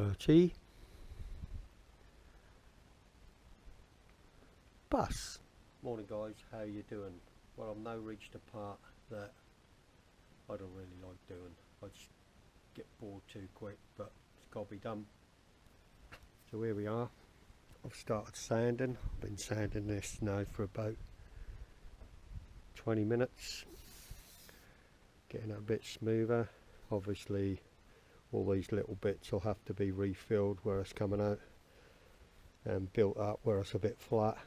Bertie. Bus. Morning guys, how you doing? Well, I've now reached a part that I don't really like doing. I just get bored too quick, but it's got to be done. So here we are. I've started sanding. I've been sanding this now for about 20 minutes. Getting it a bit smoother. Obviously all these little bits will have to be refilled where it's coming out and built up where it's a bit flat.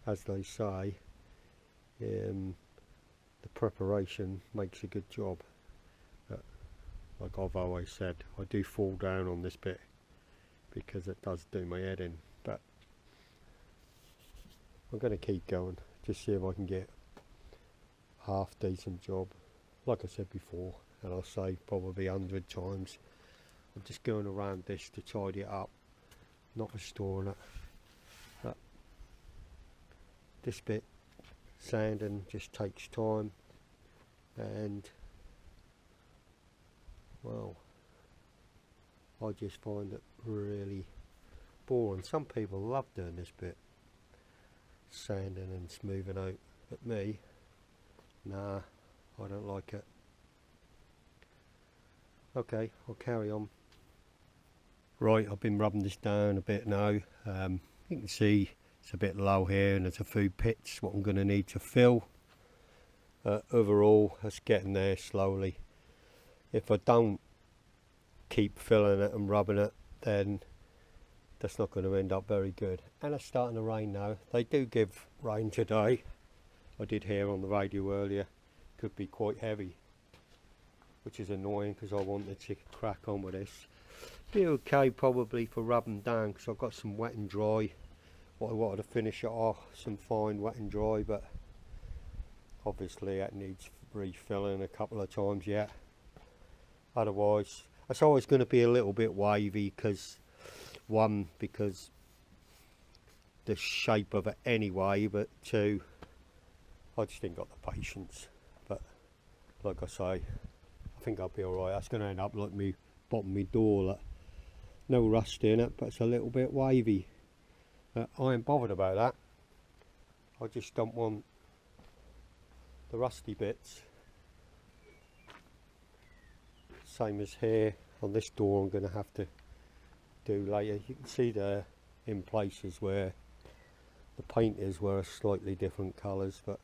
As they say, the preparation makes a good job. But like I've always said, I do fall down on this bit because it does do my head in, but I'm going to keep going, just see if I can get a half decent job. Like I said before, and I'll say probably 100 times, I'm just going around this to tidy it up, not restoring it. But this bit, sanding, just takes time, and well, I just find it really boring. Some people love doing this bit, sanding and smoothing out, but me, nah, I don't like it. Okay, I'll carry on. Right, I've been rubbing this down a bit now. You can see it's a bit low here and there's a few pits what I'm going to need to fill. Overall, it's getting there slowly. If I don't keep filling it and rubbing it, then that's not going to end up very good. And it's starting to rain now. They do give rain today. I did hear on the radio earlier. Could be quite heavy, which is annoying because I wanted to crack on with this. Be okay probably for rubbing down because I've got some wet and dry. What I wanted to finish it off, some fine wet and dry, but obviously that needs refilling a couple of times yet. Otherwise, it's always going to be a little bit wavy because the shape of it anyway, but two, I just ain't got the patience. But like I say, I think I'll be alright. That's going to end up like me bottom of my door. Like, no rust in it, but it's a little bit wavy. I ain't bothered about that. I just don't want the rusty bits. Same as here on this door, I'm going to have to do later. You can see there in places where the paint is where slightly different colours, but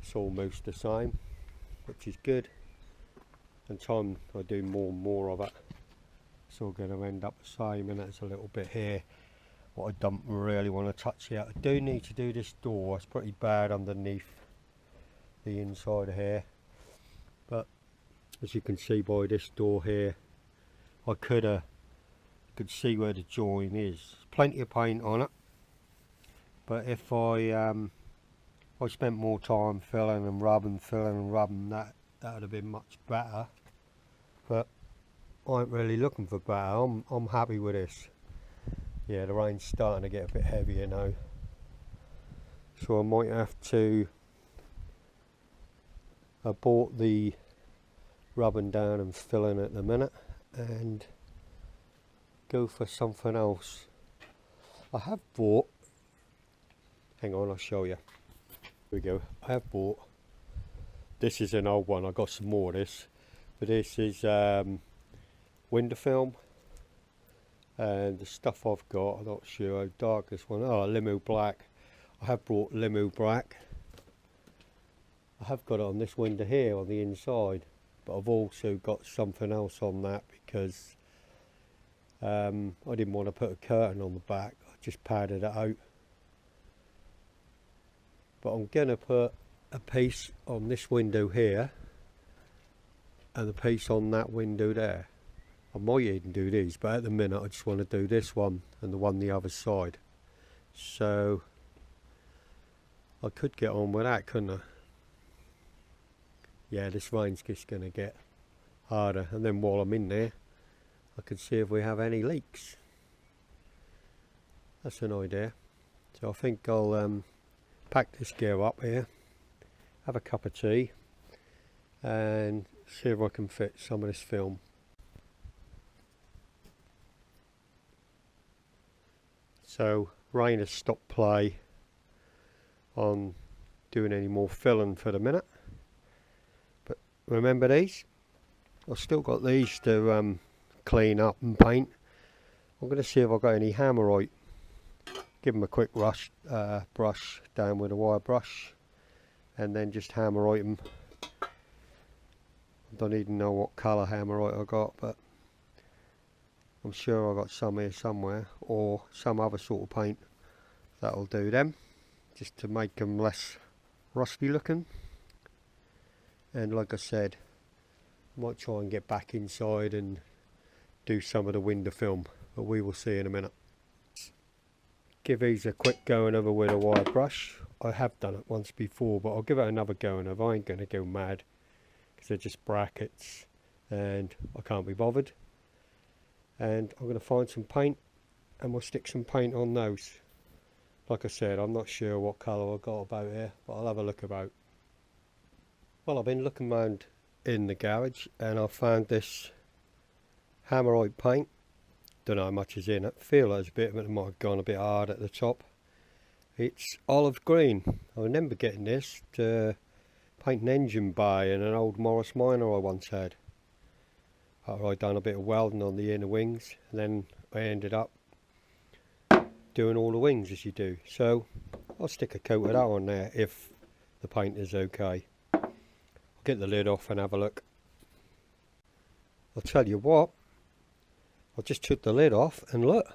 it's almost the same, which is good. And time I do more and more of it, it's all going to end up the same. And there's a little bit here what I don't really want to touch yet. I do need to do this door. It's pretty bad underneath the inside here, but as you can see by this door here, I could see where the join is. Plenty of paint on it, but if I spent more time filling and rubbing, that would have been much better. But I ain't really looking for better. I'm happy with this. Yeah, the rain's starting to get a bit heavier now, so I might have to abort the rubbing down and filling at the minute and go for something else. I have bought, hang on, I'll show you. Here we go. I have bought, this is an old one, I got some more of this, but this is window film, and the stuff I've got, I'm not sure how dark this one, oh, limo black. I have brought limo black. I have got it on this window here on the inside, but I've also got something else on that because I didn't want to put a curtain on the back. I just padded it out. But I'm going to put a piece on this window here and a piece on that window there. I might even do these, but at the minute I just want to do this one and the one the other side. So I could get on with that, couldn't I? Yeah, this rain's just going to get harder, and then while I'm in there I can see if we have any leaks. That's an idea. So I think I'll pack this gear up here, have a cup of tea and see if I can fit some of this film. So rain has stopped play on doing any more filling for the minute. But remember these? I've still got these to clean up and paint. I'm going to see if I've got any hammerite. Give them a quick brush down with a wire brush, and then just hammerite them. I don't even know what colour hammerite I got, but I'm sure I got some here somewhere, or some other sort of paint that'll do them, just to make them less rusty looking. And like I said, I might try and get back inside and do some of the window film, but we will see in a minute. Give these a quick going over with a wire brush. I have done it once before, but I'll give it another going over. I ain't going to go mad because they're just brackets and I can't be bothered. And I'm going to find some paint and we'll stick some paint on those. Like I said, I'm not sure what colour I got about here, but I'll have a look about. Well, I've been looking around in the garage and I found this hammerite paint. Don't know how much is in it. Feel there's a bit of it, might have gone a bit hard at the top. It's olive green. I remember getting this to paint an engine bay in an old Morris Minor I once had. After I'd done a bit of welding on the inner wings, and then I ended up doing all the wings as you do. So I'll stick a coat of that on there if the paint is okay. I'll get the lid off and have a look. I'll tell you what, I just took the lid off and look,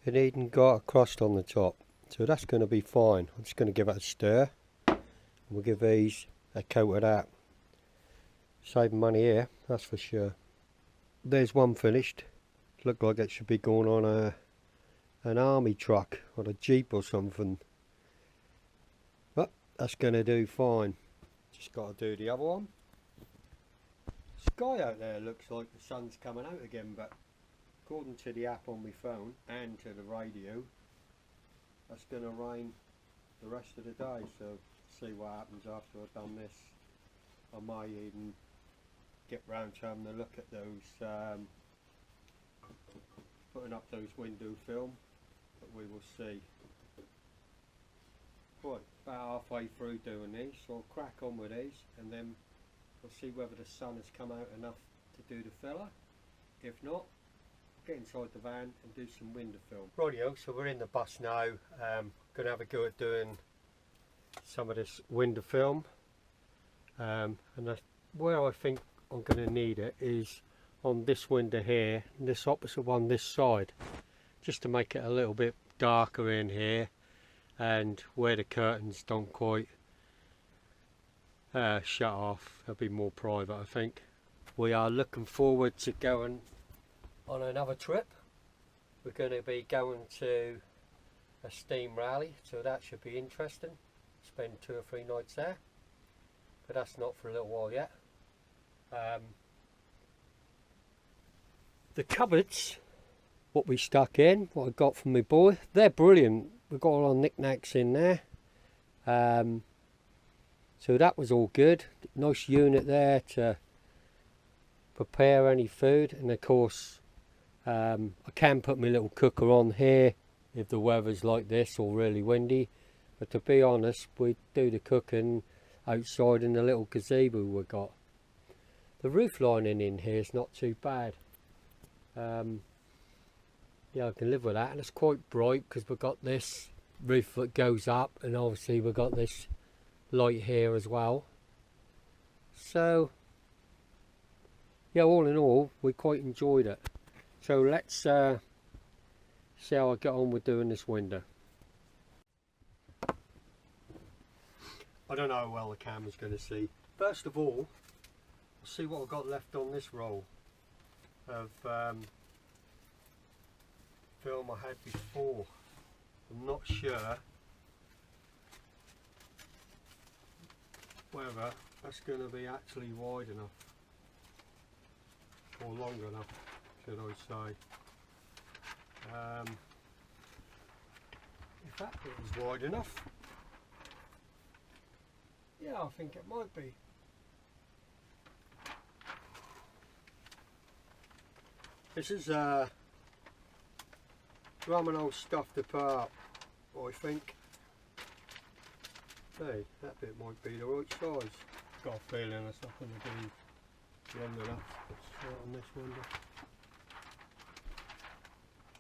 it even got a crust on the top, so that's going to be fine. I'm just going to give it a stir and we'll give these a coat of that. Saving money here, that's for sure. There's one finished. Look like it should be going on an army truck or a jeep or something, but that's going to do fine. Just got to do the other one. Sky out there looks like the sun's coming out again, but according to the app on my phone and to the radio, that's going to rain the rest of the day. So see what happens after I've done this. I might even get round to having a look at those, putting up those window film, but we will see. Right, about halfway through doing these, so I'll crack on with these and then we'll see whether the sun has come out enough to do the filler. If not, get inside the van and do some window film. Rightio, so we're in the bus now. Going to have a go at doing some of this window film. And where I think I'm going to need it is on this window here, and this opposite one this side, just to make it a little bit darker in here, and where the curtains don't quite shut off, they'll be more private. I think we are looking forward to going on another trip. We're going to be going to a steam rally, so that should be interesting. Spend 2 or 3 nights there, but that's not for a little while yet. The cupboards, what we stuck in, what I got from my boy, they're brilliant. We've got all our knickknacks in there. So that was all good. Nice unit there to prepare any food, and of course I can put my little cooker on here if the weather's like this or really windy, but to be honest, we do the cooking outside in the little gazebo we got. The roof lining in here is not too bad. Yeah, I can live with that, and it's quite bright because we've got this roof that goes up, and obviously we've got this light here as well. So yeah, all in all, we quite enjoyed it. So let's see how I get on with doing this window. I don't know how well the camera's going to see. First of all, I'll see what I've got left on this roll of film I had before. I'm not sure whether that's going to be actually wide enough or long enough, should I say. If that is wide enough, yeah, I think it might be. This is Romano stuffed apart, I think. Hey, that bit might be the right size. Got a feeling it's not going to be long enough. Let's on this window.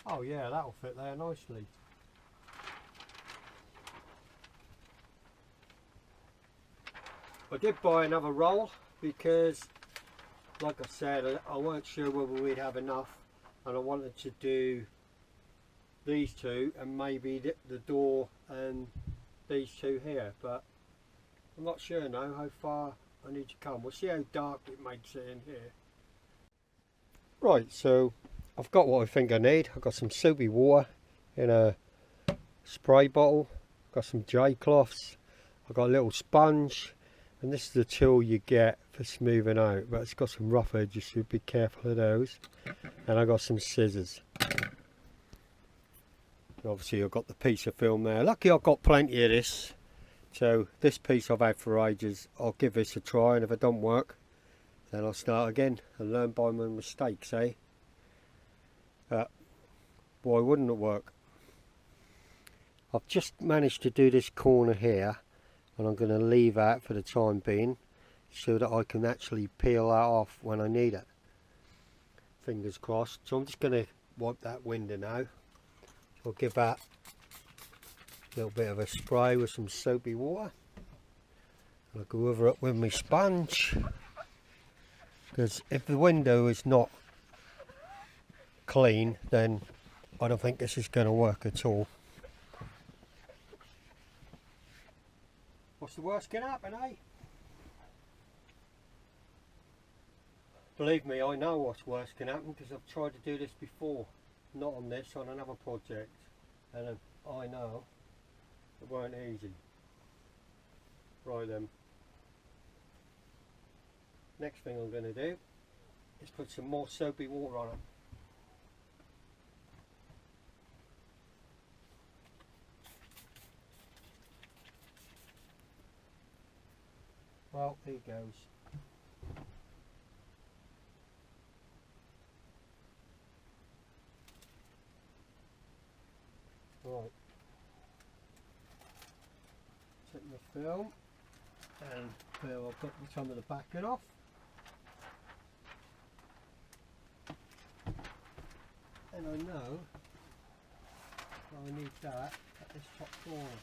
Oh yeah, that'll fit there nicely. I did buy another roll because, like I said, I weren't sure whether we'd have enough, and I wanted to do these two and maybe the door and these two here, but I'm not sure now how far I need to come. We'll see how dark it makes it in here. Right, so I've got what I think I need. I've got some soapy water in a spray bottle, got some J cloths, I've got a little sponge, and this is the tool you get for smoothing out, but it's got some rough edges, so be careful of those. And I've got some scissors. Obviously I've got the piece of film there. Lucky I've got plenty of this. So this piece I've had for ages. I'll give this a try, and if it don't work, then I'll start again and learn by my mistakes, eh? Why wouldn't it work? I've just managed to do this corner here, and I'm going to leave that for the time being so that I can actually peel that off when I need it. Fingers crossed. So I'm just going to wipe that window now. I'll give that a little bit of a spray with some soapy water. I'll go over it with my sponge, because if the window is not clean, then I don't think this is going to work at all. What's the worst can happen, eh? Believe me, I know what's worse can happen, because I've tried to do this before. Not on this, on another project, and I know it weren't easy. Right then, next thing I'm going to do is put some more soapy water on it. Well, here goes. Right, take my film and I'll put some of the backing off. And I know I need that at this top corner,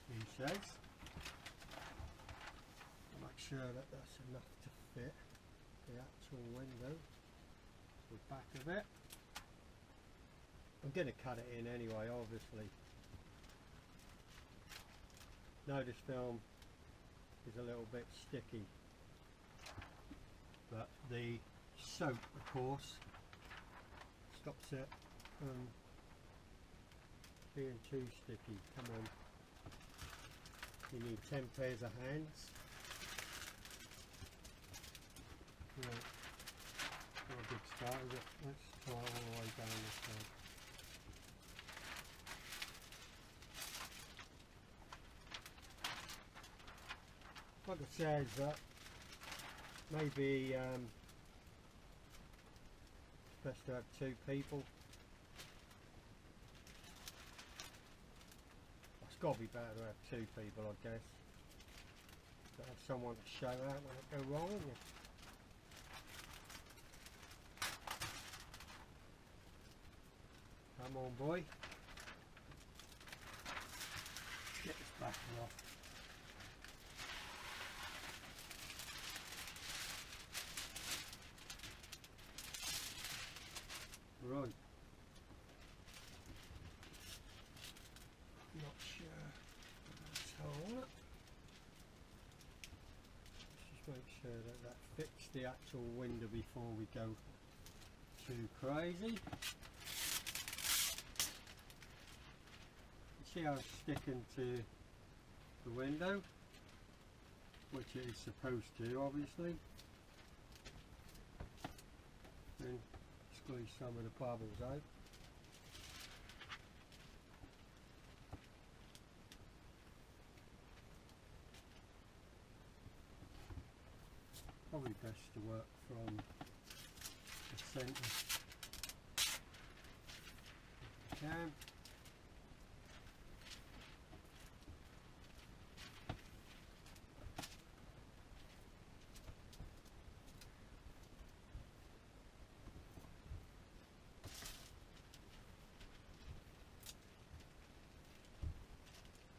he says. I'll make sure that that's enough to fit the actual window, the back of it. I'm going to cut it in anyway, obviously. Now this film is a little bit sticky, but the soap, of course, stops it from being too sticky. Come on, you need 10 pairs of hands. Right. Not a big start, is it? Let's try all the way down this side. Like I said, maybe it's best to have 2 people. It's got to be better to have 2 people, I guess. To have someone to show out when it go wrong, isn't it? Come on, boy. Get this back off. Right. Not sure that's hold it. Let's just make sure that that fits the actual window before we go too crazy. You see how it's sticking to the window, which it is supposed to, obviously. And squeeze some of the bubbles out. Probably best to work from the centre. can.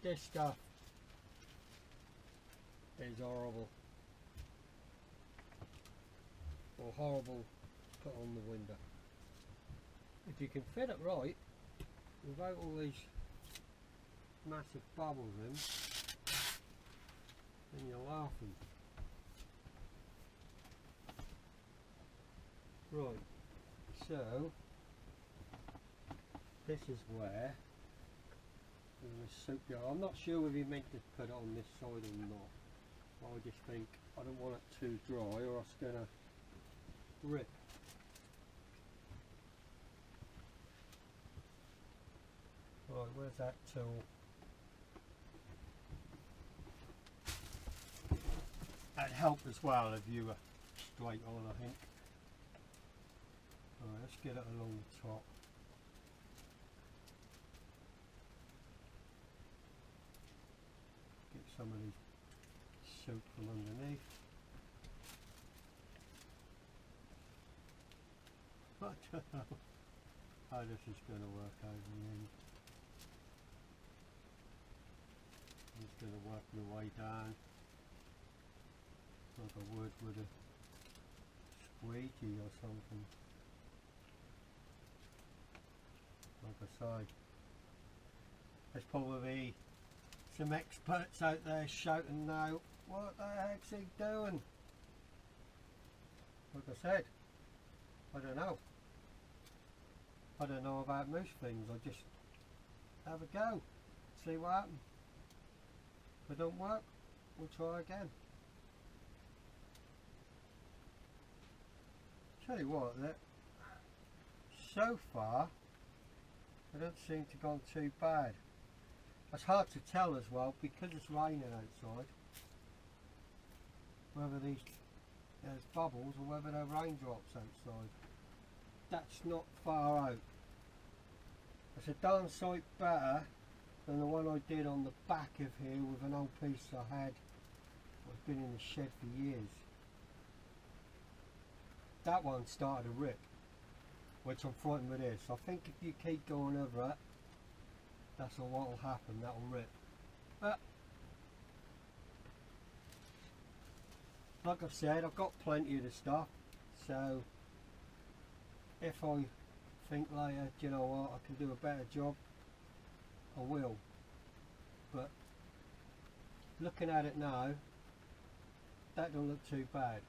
This stuff is horrible, or horrible to put on the window. If you can fit it right, without all these massive bubbles in, then you're laughing. Right, so this is where I'm not sure whether you meant to put it on this side or not. I just think I don't want it too dry or it's going to rip. Right, where's that tool? That'd help as well if you were straight on, I think. Alright, let's get it along the top. Some of these soap from underneath. I don't know how this is going to work out in the end. I'm just going to work my way down like I would with a squeegee or something. Like I say, there's probably some experts out there shouting now, what the heck's he doing? Like I said, I don't know. I don't know about most things. I just have a go, see what happens. If it don't work, we'll try again. Tell you what, that so far I don't seem to have gone too bad. It's hard to tell as well because it's raining outside whether there's bubbles or whether they're raindrops outside. That's not far out. It's a darn sight better than the one I did on the back of here with an old piece I had. I've been in the shed for years. That one started to rip, which I'm frightened with this. I think if you keep going over it, that's all what will happen, that will rip. But like I've said, I've got plenty of the stuff, so if I think later, do you know what, I can do a better job, I will. But looking at it now, that don't look too bad.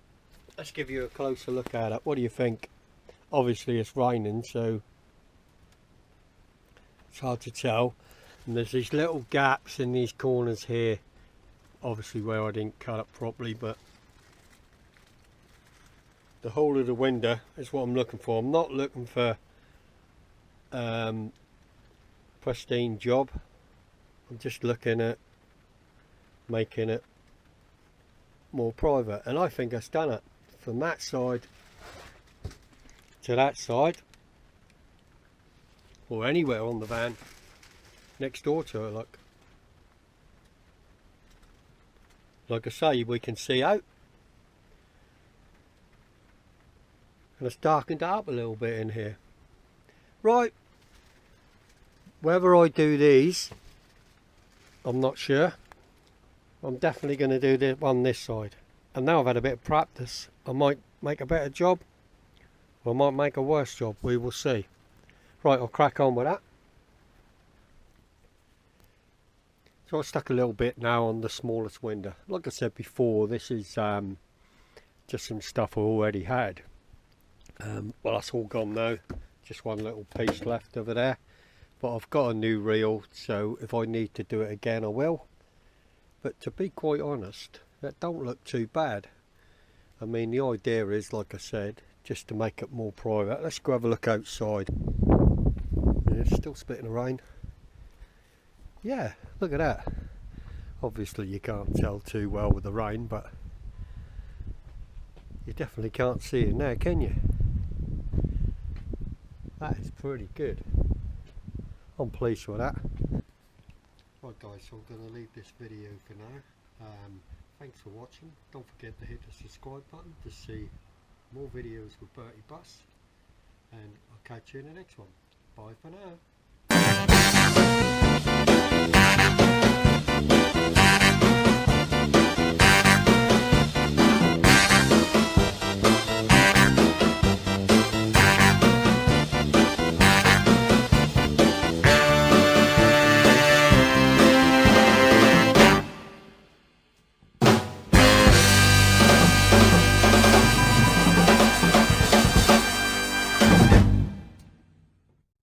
Let's give you a closer look at it. What do you think? Obviously it's raining, so it's hard to tell, and there's these little gaps in these corners here, obviously where I didn't cut it properly, but the whole of the window is what I'm looking for. I'm not looking for pristine job. I'm just looking at making it more private, and I think I've done it from that side to that side, or anywhere on the van next door to it. Like I say, we can see out, and it's darkened up a little bit in here. Right, whether I do these, I'm not sure. I'm definitely going to do this one this side, and now I've had a bit of practice, I might make a better job, or I might make a worse job. We will see. Right, I'll crack on with that. So I stuck a little bit now on the smallest window. Like I said before, this is just some stuff I already had. Well, that's all gone now, just one little piece left over there, but I've got a new reel, so if I need to do it again I will. But to be quite honest, that don't look too bad. I mean, the idea is, like I said, just to make it more private. Let's go have a look outside. Yeah, it's still spitting rain. Yeah, look at that. Obviously you can't tell too well with the rain, but you definitely can't see it now, can you? That is pretty good. I'm pleased with that. Right guys, so I'm going to leave this video for now. Thanks for watching. Don't forget to hit the subscribe button to see more videos with Bertie Bus, and I'll catch you in the next one. Bye for now.